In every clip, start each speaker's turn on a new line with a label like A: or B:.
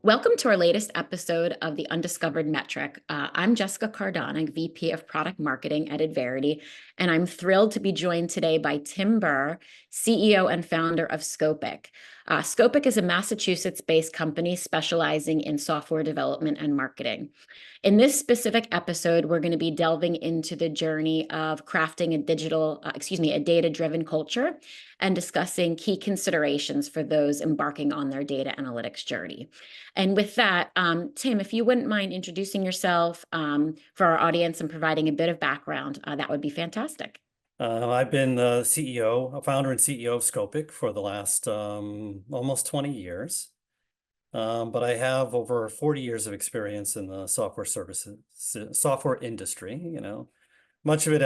A: Welcome to our latest episode of The Undiscovered Metric. I'm Jessica Cardona, VP of Product Marketing at Adverity, and I'm thrilled to be joined today by Tim Burr, CEO and founder of Scopic. Scopic is a Massachusetts-based company specializing in software development and marketing. In this specific episode, we're going to be delving into the journey of crafting a data-driven culture and discussing key considerations for those embarking on their data analytics journey. And with that, Tim, if you wouldn't mind introducing yourself for our audience and providing a bit of background, that would be fantastic.
B: I've been the founder and CEO of Scopic for the last almost 20 years. But I have over 40 years of experience in the software industry, much of it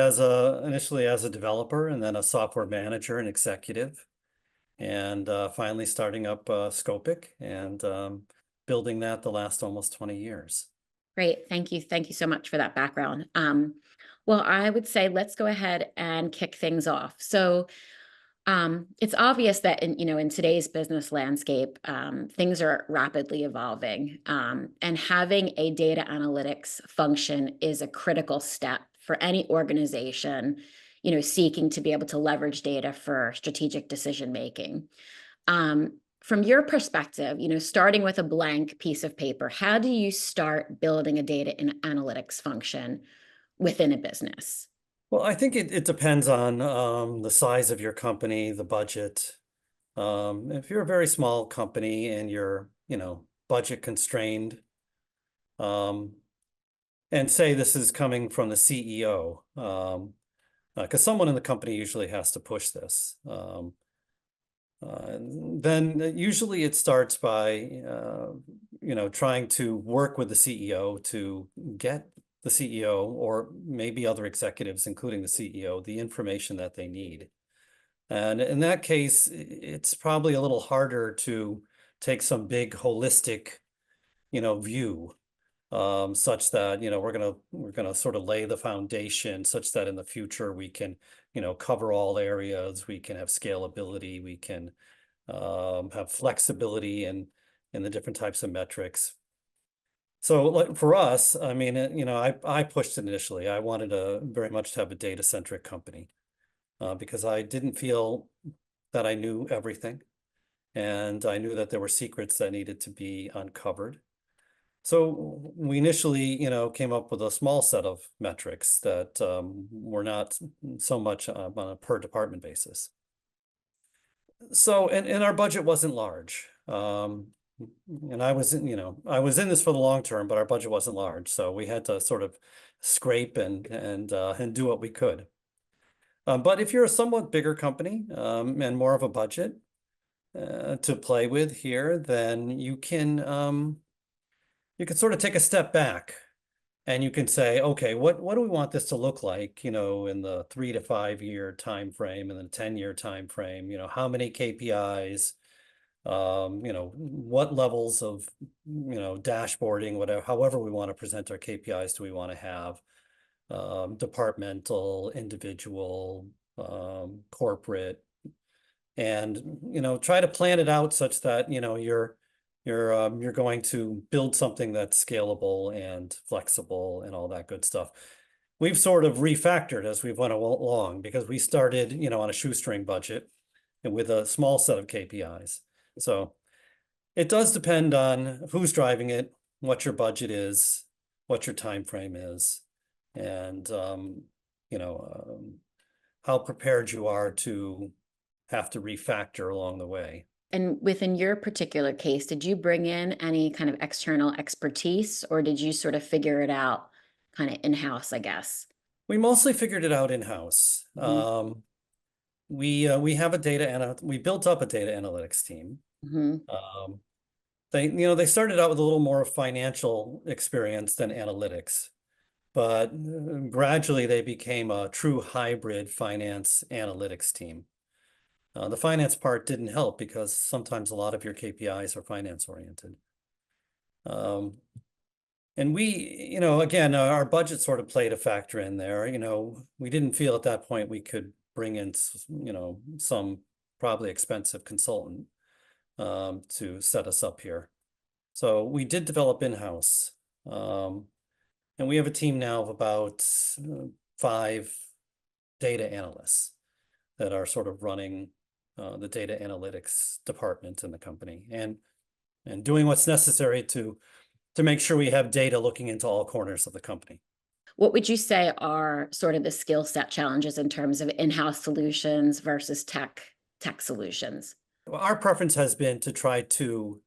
B: initially as a developer and then a software manager and executive, and finally starting up Scopic and building that the last almost 20 years.
A: Great. Thank you. Thank you so much for that background. Well, I would say let's go ahead and kick things off. So it's obvious that in today's business landscape, things are rapidly evolving, and having a data analytics function is a critical step for any organization, seeking to be able to leverage data for strategic decision making. From your perspective, starting with a blank piece of paper, how do you start building a data analytics function within a business?
B: Well, I think it depends on the size of your company, the budget. If you're a very small company and you're, budget constrained, and say this is coming from the CEO, because someone in the company usually has to push this. Then usually it starts by, trying to work with the CEO to get the CEO or maybe other executives, including the CEO, the information that they need. And in that case, it's probably a little harder to take some big holistic, view, such that, we're gonna sort of lay the foundation such that in the future we can, cover all areas, we can have scalability, we can have flexibility in the different types of metrics. So like for us, I mean, I pushed it initially. I wanted very much to have a data-centric company because I didn't feel that I knew everything. And I knew that there were secrets that needed to be uncovered. So we initially, came up with a small set of metrics that were not so much on a per department basis. So, and our budget wasn't large. And I was in this for the long term, but our budget wasn't large, so we had to sort of scrape and do what we could. But if you're a somewhat bigger company and more of a budget to play with here, then you can sort of take a step back and you can say, okay, what do we want this to look like, in the 3 to 5 year time frame and then 10-year time frame, how many KPIs, what levels of, dashboarding, whatever, however we want to present our KPIs do we want to have, departmental, individual, corporate, and, try to plan it out such that, you're going to build something that's scalable and flexible and all that good stuff. We've sort of refactored as we've went along because we started, on a shoestring budget and with a small set of KPIs. So it does depend on who's driving it, what your budget is, what your time frame is, and how prepared you are to have to refactor along the way.
A: And within your particular case, did you bring in any kind of external expertise, or did you sort of figure it out kind of in-house, I guess?
B: We mostly figured it out in-house.
A: Mm-hmm.
B: We have we built up a data analytics team.
A: Mm-hmm.
B: They started out with a little more financial experience than analytics, but gradually they became a true hybrid finance analytics team. The finance part didn't help because sometimes a lot of your KPIs are finance oriented. And we, again, our budget sort of played a factor in there. We didn't feel at that point we could bring in, some probably expensive consultant to set us up here. So we did develop in-house. And we have a team now of about 5 data analysts that are sort of running the data analytics department in the company and doing what's necessary to make sure we have data looking into all corners of the company.
A: What would you say are sort of the skill set challenges in terms of in-house solutions versus tech solutions?
B: Well, our preference has been to try to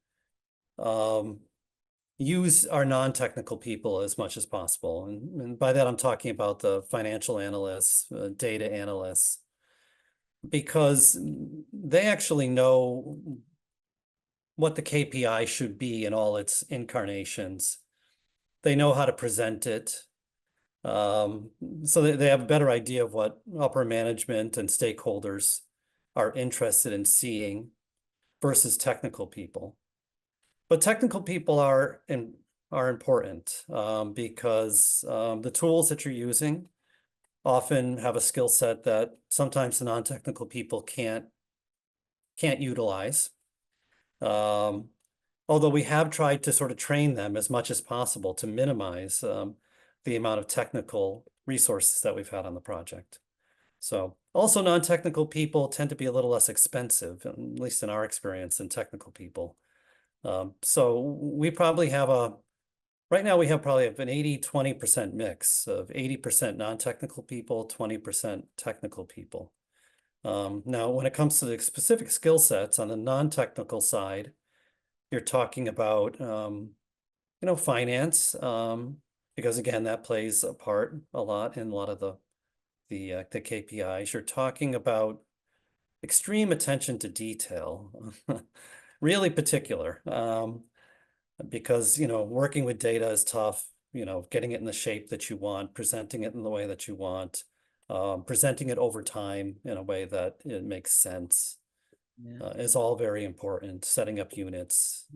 B: use our non-technical people as much as possible. And by that, I'm talking about the financial analysts, data analysts, because they actually know what the KPI should be in all its incarnations. They know how to present it. So they have a better idea of what upper management and stakeholders are interested in seeing versus technical people. But technical people are important because the tools that you're using often have a skill set that sometimes the non-technical people can't utilize. Although we have tried to sort of train them as much as possible to minimize the amount of technical resources that we've had on the project. So also non-technical people tend to be a little less expensive, at least in our experience, than technical people. So we probably have right now we have probably an 80-20% mix of 80% non-technical people, 20% technical people. Now, when it comes to the specific skill sets on the non-technical side, you're talking about, finance, because again, that plays a part a lot in a lot of the KPIs. You're talking about extreme attention to detail, really particular, because, working with data is tough, getting it in the shape that you want, presenting it in the way that you want, presenting it over time in a way that it makes sense, is all very important, setting up units,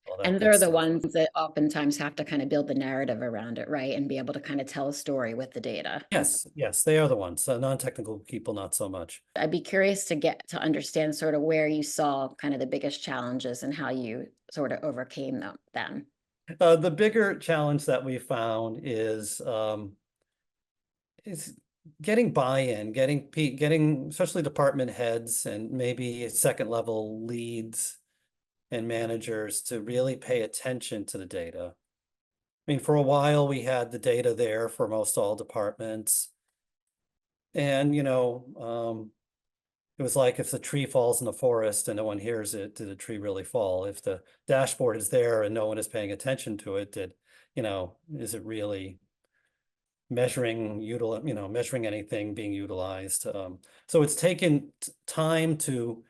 B: all that
A: And
B: good
A: they're the
B: stuff.
A: ones that oftentimes have to kind of build the narrative around it, right? And be able to kind of tell a story with the data.
B: Yes, they are the ones. Non-technical people, not so much.
A: I'd be curious to get to understand sort of where you saw kind of the biggest challenges and how you sort of overcame them.
B: The bigger challenge that we found is getting buy-in, getting especially department heads and maybe second level leads and managers to really pay attention to the data. I mean, for a while we had the data there for most all departments. And, it was like if the tree falls in the forest and no one hears it, did the tree really fall? If the dashboard is there and no one is paying attention to it, is it really measuring anything being utilized? So it's taken time to,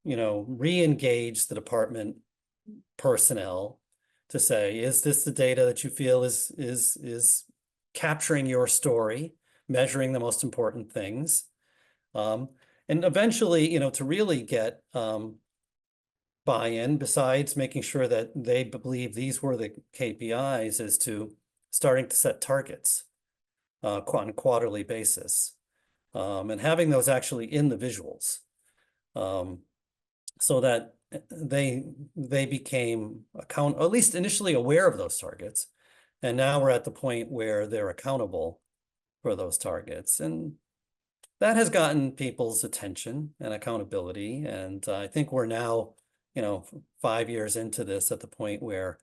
B: re-engage the department personnel to say, is this the data that you feel is capturing your story, measuring the most important things? And eventually, to really get buy-in, besides making sure that they believe these were the KPIs, is to starting to set targets on a quarterly basis, and having those actually in the visuals, so that they became at least initially aware of those targets. And now we're at the point where they're accountable for those targets. And that has gotten people's attention and accountability. And I think we're now, 5 years into this at the point where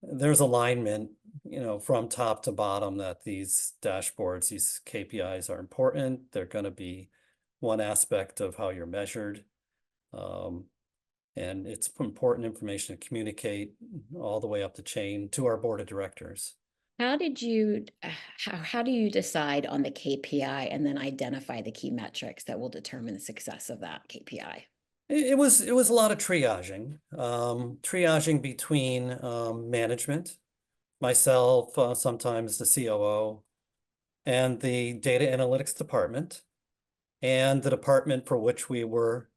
B: there's alignment, from top to bottom that these dashboards, these KPIs are important. They're going to be one aspect of how you're measured. And it's important information to communicate all the way up the chain to our board of directors.
A: How did you, how do you decide on the KPI and then identify the key metrics that will determine the success of that KPI?
B: It was a lot of triaging, triaging between management, myself, sometimes the COO, and the data analytics department, and the department for which we were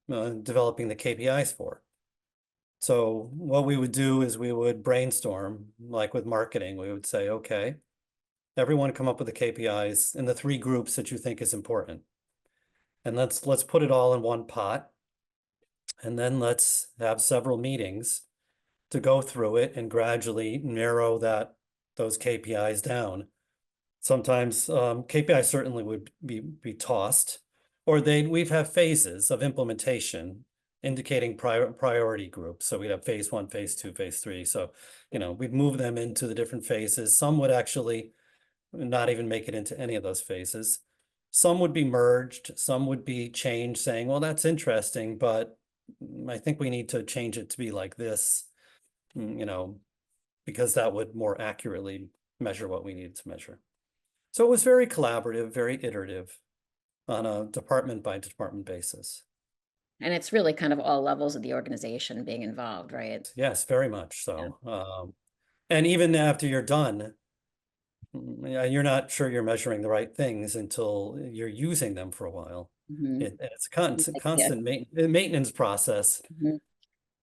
B: developing the KPIs for. So what we would do is we would brainstorm, like with marketing, we would say, okay, everyone come up with the KPIs in the 3 groups that you think is important. and let's put it all in one pot. And then let's have several meetings to go through it and gradually narrow those KPIs down. Sometimes KPIs certainly would be tossed, or we've had phases of implementation indicating priority groups. So we'd have phase 1, phase 2, phase 3. So, we'd move them into the different phases. Some would actually not even make it into any of those phases. Some would be merged, some would be changed, saying, well, that's interesting, but I think we need to change it to be like this, because that would more accurately measure what we needed to measure. So it was very collaborative, very iterative on a department by department basis.
A: And it's really kind of all levels of the organization being involved, right?
B: Yes, very much so. And even after you're done, you're not sure you're measuring the right things until you're using them for a while.
A: Mhm.
B: It's a
A: Yeah.
B: constant maintenance process.
A: Mhm.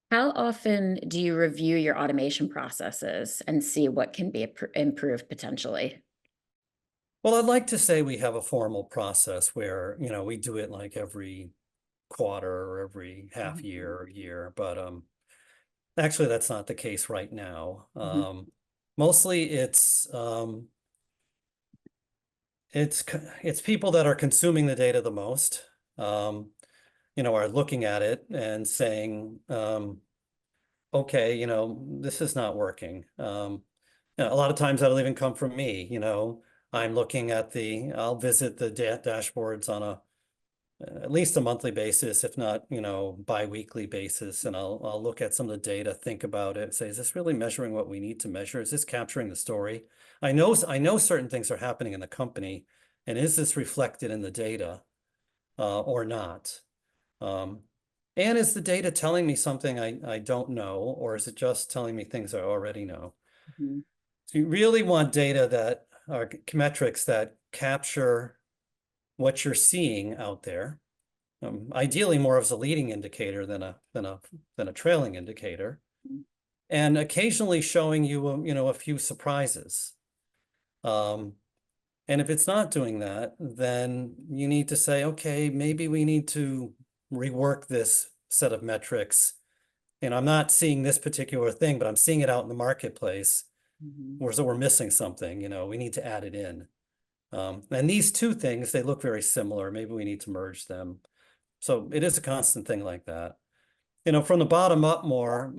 A: How often do you review your automation processes and see what can be improved potentially?
B: Well, I'd like to say we have a formal process where, we do it like every quarter or every half
A: Mhm.
B: year or year, but actually that's not the case right now.
A: Mhm.
B: Mostly it's people that are consuming the data the most, are looking at it and saying, okay, this is not working. A lot of times that'll even come from me, I'm looking at I'll visit the dashboards on at least a monthly basis, if not, bi-weekly basis. And I'll look at some of the data, think about it, say, is this really measuring what we need to measure? Is this capturing the story? I know certain things are happening in the company, and is this reflected in the data or not? And is the data telling me something I don't know, or is it just telling me things I already know?
A: Mhm.
B: So you really want data that are metrics that capture what you're seeing out there. Ideally more as a leading indicator than a trailing indicator, and occasionally showing you a few surprises. And if it's not doing that, then you need to say, okay, maybe we need to rework this set of metrics. And I'm not seeing this particular thing, but I'm seeing it out in the marketplace,
A: Mhm.
B: or so we're missing something, we need to add it in. And these two things, they look very similar. Maybe we need to merge them. So it is a constant thing like that. From the bottom up more,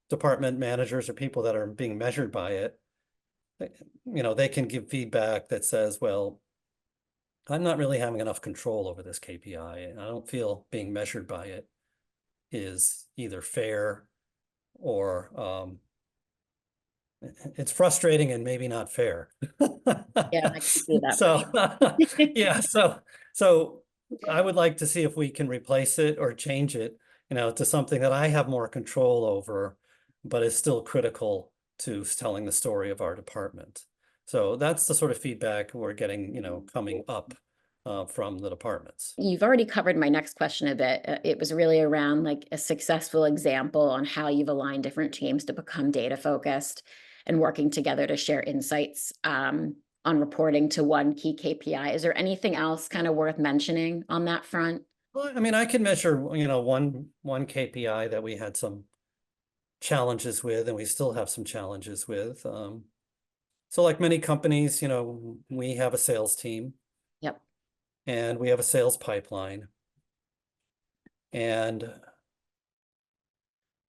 B: department managers or people that are being measured by it, they can give feedback that says, well, I'm not really having enough control over this KPI, and I don't feel being measured by it is either fair or it's frustrating and maybe not fair.
A: Yeah, I can see that for
B: So,
A: sure.
B: yeah, so I would like to see if we can replace it or change it, to something that I have more control over, but is still critical to telling the story of our department. So that's the sort of feedback we're getting, coming up from the departments.
A: You've already covered my next question a bit. It was really around like a successful example on how you've aligned different teams to become data focused and working together to share insights on reporting to one key KPI. Is there anything else kind of worth mentioning on that front?
B: Well, I mean, I can measure, one KPI that we had some challenges with, and we still have some challenges with. So like many companies, we have a sales team
A: Yep.
B: and we have a sales pipeline. And,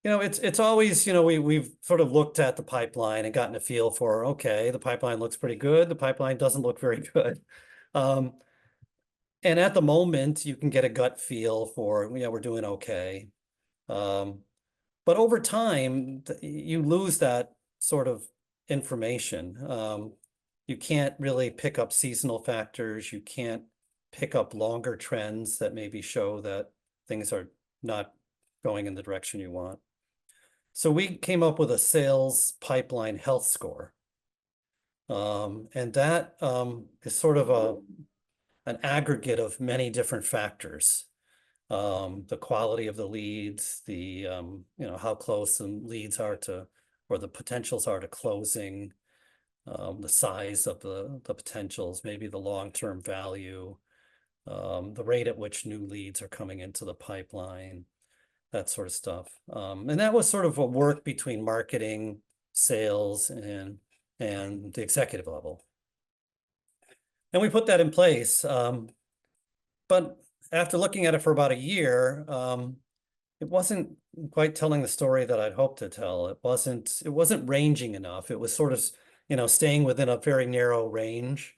B: it's always, we've sort of looked at the pipeline and gotten a feel for, okay, the pipeline looks pretty good. The pipeline doesn't look very good. Um, and at the moment, you can get a gut feel for, we're doing okay. Um, But over time, you lose that sort of information. You can't really pick up seasonal factors. You can't pick up longer trends that maybe show that things are not going in the direction you want. So we came up with a sales pipeline health score. And that is sort of an aggregate of many different factors. The quality of the leads, how close the leads are to, or the potentials are to closing, the size of the potentials, maybe the long-term value, the rate at which new leads are coming into the pipeline, that sort of stuff. And that was sort of a work between marketing, sales, and the executive level. And we put that in place. But after looking at it for about a year, it wasn't quite telling the story that I'd hoped to tell. It wasn't ranging enough. It was sort of, staying within a very narrow range.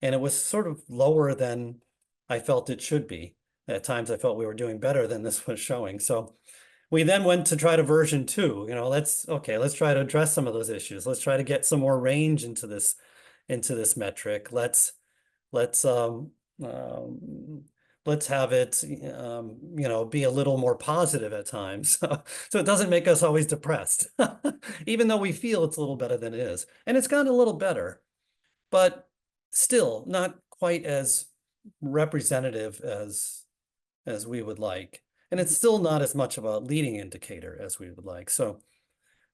B: And it was sort of lower than I felt it should be. At times I felt we were doing better than this was showing. So we then went to try to version 2. Let's try to address some of those issues. Let's try to get some more range into this metric. Let's um, have it be a little more positive at times. So it doesn't make us always depressed, even though we feel it's a little better than it is. And it's gotten a little better, but still not quite as representative as we would like. And it's still not as much of a leading indicator as we would like. So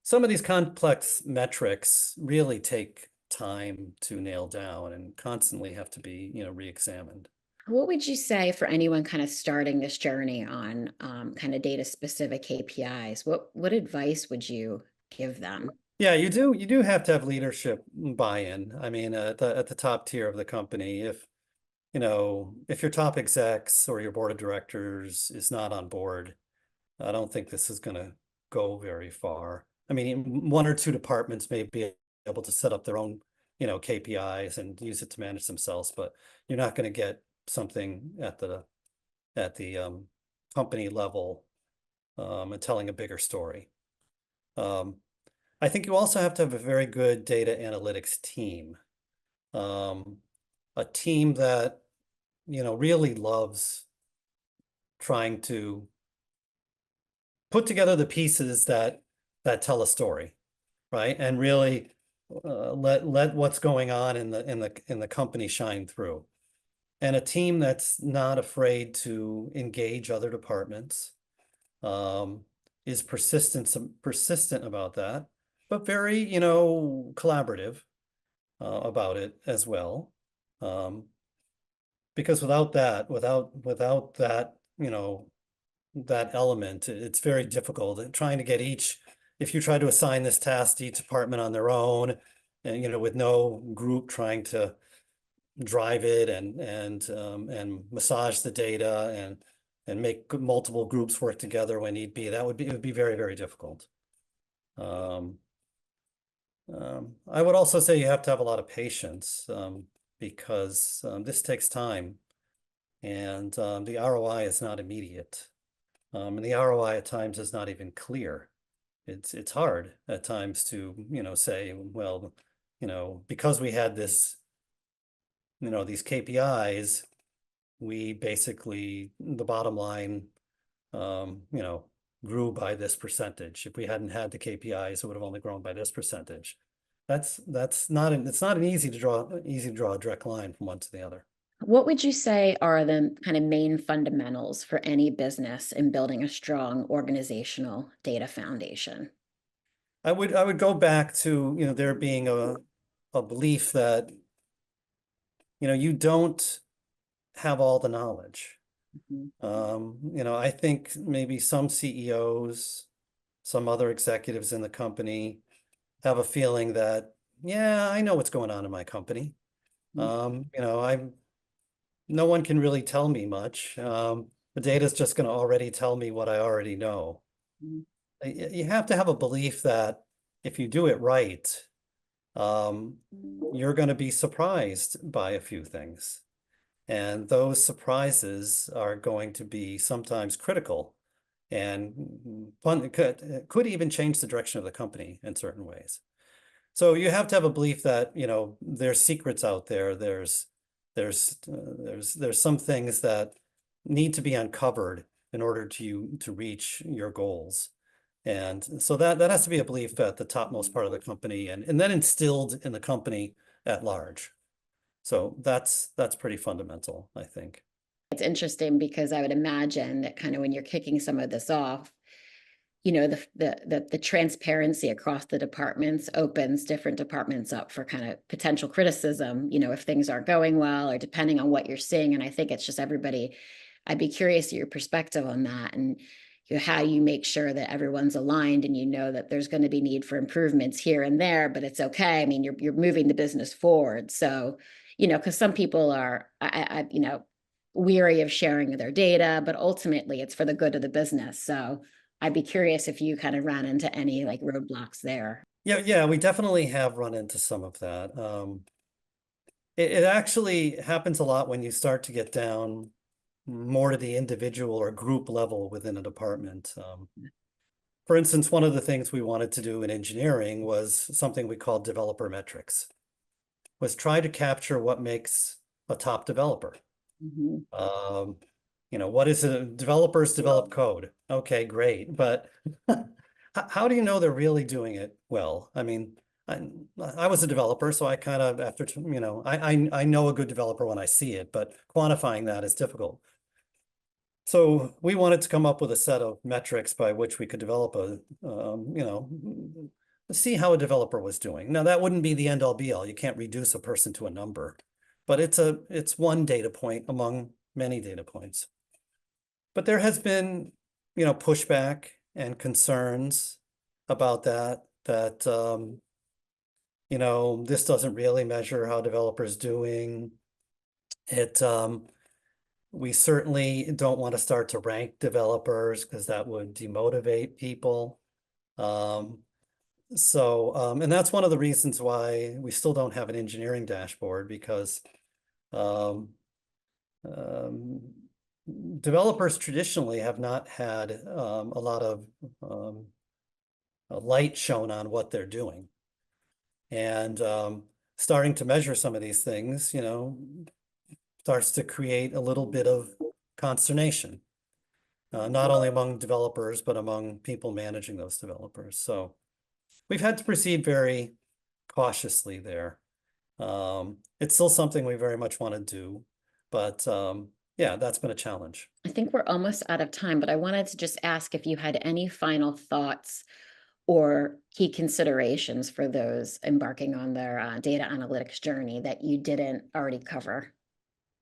B: some of these complex metrics really take time to nail down and constantly have to be, re-examined.
A: What would you say for anyone kind of starting this journey on kind of data specific KPIs? What advice would you give them?
B: Yeah, you do have to have leadership buy-in. I mean, at the top tier of the company, if your top execs or your board of directors is not on board, I don't think this is going to go very far. I mean, one or two departments may be able to set up their own, KPIs and use it to manage themselves, but you're not going to get something at the company level and telling a bigger story. I think you also have to have a very good data analytics team, a team that really loves trying to put together the pieces that tell a story, right? And really let what's going on in the company shine through. And a team that's not afraid to engage other departments, is persistent about that, but very, collaborative about it as well. Because without that, that element, it's very difficult trying to get if you try to assign this task to each department on their own, and, with no group trying to drive it and massage the data and make multiple groups work together when need be, it would be very, very difficult. I would also say you have to have a lot of patience, because this takes time, and the ROI is not immediate, and the ROI at times is not even clear. It's hard at times to say, well, because we had this, these KPIs, we basically, the bottom line, grew by this percentage. If we hadn't had the KPIs, it would have only grown by this percentage. It's not an easy to draw a direct line from one to the other.
A: What would you say are the kind of main fundamentals for any business in building a strong organizational data foundation?
B: I would go back to, there being a belief that, you don't have all the knowledge. I think maybe some CEOs, some other executives in the company have a feeling that, yeah, I know what's going on in my company. No one can really tell me much. The data is just going to already tell me what I already know. You have to have a belief that if you do it right, you're going to be surprised by a few things. And those surprises are going to be sometimes critical and could even change the direction of the company in certain ways. So you have to have a belief that, there's secrets out there. There's some things that need to be uncovered in order to reach your goals. And so that has to be a belief at the topmost part of the company and then instilled in the company at large. So that's pretty fundamental, I think.
A: It's interesting because I would imagine that kind of when you're kicking some of this off, the transparency across the departments opens different departments up for kind of potential criticism, if things aren't going well or depending on what you're seeing. And I think it's just everybody, I'd be curious to your perspective on that, and how you make sure that everyone's aligned and that there's going to be need for improvements here and there, but it's okay. I mean, you're moving the business forward. So, because some people are, weary of sharing their data, but ultimately it's for the good of the business. So I'd be curious if you kind of ran into any like roadblocks there.
B: Yeah, we definitely have run into some of that. It actually happens a lot when you start to get down more to the individual or group level within a department. For instance, one of the things we wanted to do in engineering was something we called developer metrics, was try to capture what makes a top developer. What is it? Developers develop code. Okay, great. But how do you know they're really doing it well? I mean, I was a developer, so I kind of, I know a good developer when I see it, but quantifying that is difficult. So we wanted to come up with a set of metrics by which we could develop see how a developer was doing. Now, that wouldn't be the end all be all. You can't reduce a person to a number, but it's one data point among many data points. But there has been, pushback and concerns about that, this doesn't really measure how developers doing. We certainly don't want to start to rank developers because that would demotivate people. And that's one of the reasons why we still don't have an engineering dashboard, because developers traditionally have not had a lot of light shown on what they're doing. And starting to measure some of these things, starts to create a little bit of consternation, not only among developers, but among people managing those developers. So we've had to proceed very cautiously there. It's still something we very much want to do, but yeah, that's been a challenge.
A: I think we're almost out of time, but I wanted to just ask if you had any final thoughts or key considerations for those embarking on their data analytics journey that you didn't already cover.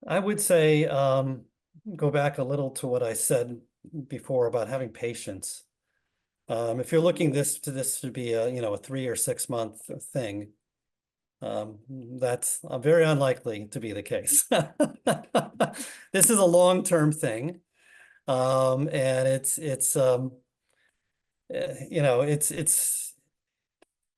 B: I would say go back a little to what I said before about having patience. If you're looking this to be a 3 or 6 month thing, that's very unlikely to be the case. This is a long-term thing, and it's going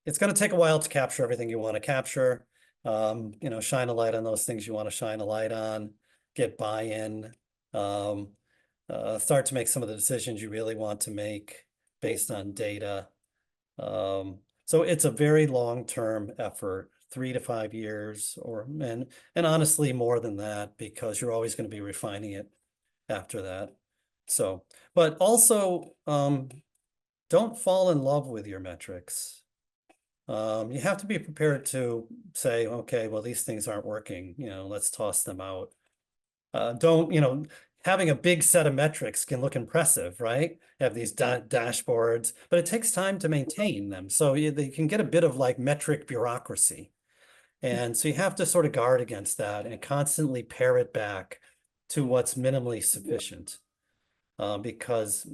B: to take a while to capture everything you want to capture. Shine a light on those things you want to shine a light on, get buy-in, start to make some of the decisions you really want to make based on data. So it's a very long-term effort, 3 to 5 years, and honestly more than that, because you're always going to be refining it after that. So, but also don't fall in love with your metrics. You have to be prepared to say, okay, well, these things aren't working, let's toss them out. Having a big set of metrics can look impressive, right? You have these dashboards, but it takes time to maintain them. So they can get a bit of like metric bureaucracy. And so you have to sort of guard against that and constantly pare it back to what's minimally sufficient, because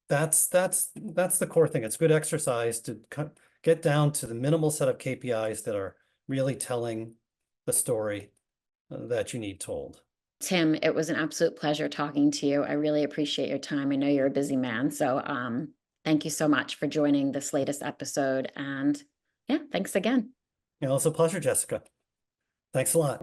B: that's the core thing. It's good exercise to get down to the minimal set of KPIs that are really telling the story that you need told.
A: Tim, it was an absolute pleasure talking to you. I really appreciate your time. I know you're a busy man, so thank you so much for joining this latest episode. And yeah, thanks again.
B: It's a pleasure, Jessica. Thanks a lot.